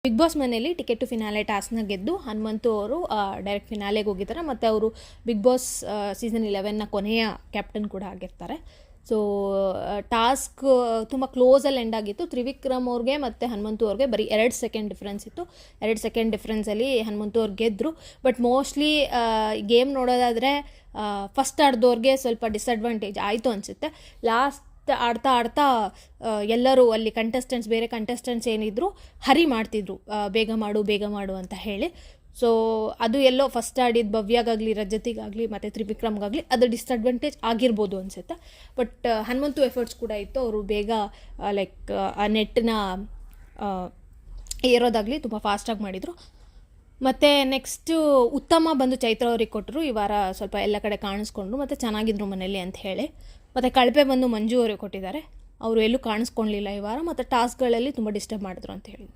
Big boss ಮನೆಯಲ್ಲಿ ticket to finale ಟಾಸ್ಕ್ನ ಗೆದ್ದು ಹನುಮಂತು ಅವರು ಡೈರೆಕ್ಟ್ ಫಿನಾಲೆಗೆ ಹೋಗಿದ್ದಾರೆ ಮತ್ತು ಅವರು ಬಿಗ್ ಬಾಸ್ ಸೀಸನ್ 11ನ ಕೊನೆಯ ಕ್ಯಾಪ್ಟನ್ ಕೂಡ ಆಗಿರ್ತಾರೆ. ಸೊ ಟಾಸ್ಕ್ ತುಂಬ ಕ್ಲೋಸಲ್ಲಿ ಎಂಡ್ ಆಗಿತ್ತು. ತ್ರಿವಿಕ್ರಮ್ ಅವ್ರಿಗೆ ಮತ್ತು ಹನುಮಂತು ಅವ್ರಿಗೆ ಬರೀ 2 ಸೆಕೆಂಡ್ ಡಿಫ್ರೆನ್ಸ್ ಇತ್ತು. 2 ಸೆಕೆಂಡ್ ಡಿಫ್ರೆನ್ಸಲ್ಲಿ ಹನುಮಂತು ಅವ್ರು ಗೆದ್ದರು. ಬಟ್ ಮೋಸ್ಟ್ಲಿ ಗೇಮ್ ನೋಡೋದಾದರೆ ಫಸ್ಟ್ ಆಡ್ದವ್ರಿಗೆ ಸ್ವಲ್ಪ ಡಿಸಡ್ವಾಂಟೇಜ್ ಆಯಿತು ಅನಿಸುತ್ತೆ. ಲಾಸ್ಟ್ ಆಡ್ತಾ ಎಲ್ಲರೂ ಅಲ್ಲಿ ಬೇರೆ ಕಂಟೆಸ್ಟೆಂಟ್ಸ್ ಏನಿದ್ರು ಹರಿ ಮಾಡ್ತಿದ್ರು, ಬೇಗ ಮಾಡು ಅಂತ ಹೇಳಿ. ಸೊ ಅದು ಎಲ್ಲೋ ಫಸ್ಟ್ ಆಡಿದ ಭವ್ಯಾಗಾಗಲಿ, ರಜತಿಗಾಗಲಿ ಮತ್ತು ತ್ರಿವಿಕ್ರಮ್ಗಾಗಲಿ ಅದು ಡಿಸಡ್ವಾಂಟೇಜ್ ಆಗಿರ್ಬೋದು ಅನಿಸುತ್ತೆ. ಬಟ್ ಹನುಮಂತು ಎಫರ್ಟ್ಸ್ ಕೂಡ ಇತ್ತು. ಅವರು ಬೇಗ ಆ ನೆಟ್ಟನ್ನ ಏರೋದಾಗಲಿ ತುಂಬ ಫಾಸ್ಟಾಗಿ ಮಾಡಿದರು. ಮತ್ತು ನೆಕ್ಸ್ಟು ಉತ್ತಮ ಬಂದು ಚೈತ್ರ ಅವ್ರಿಗೆ ಕೊಟ್ಟರು. ಈ ವಾರ ಸ್ವಲ್ಪ ಎಲ್ಲ ಕಡೆ ಕಾಣಿಸ್ಕೊಂಡ್ರು ಮತ್ತು ಚೆನ್ನಾಗಿದ್ರು ಮನೇಲಿ ಅಂತ ಹೇಳಿ. ಮತ್ತು ಕಳಪೆ ಬಂದು ಮಂಜು ಅವ್ರಿಗೆ ಕೊಟ್ಟಿದ್ದಾರೆ. ಅವರು ಎಲ್ಲೂ ಕಾಣಿಸ್ಕೊಳ್ಳಲಿಲ್ಲ ಈ ವಾರ. ಮತ್ತು ಟಾಸ್ಕ್ಗಳಲ್ಲಿ ತುಂಬ ಡಿಸ್ಟರ್ಬ್ ಮಾಡಿದ್ರು ಅಂತ ಹೇಳಿ.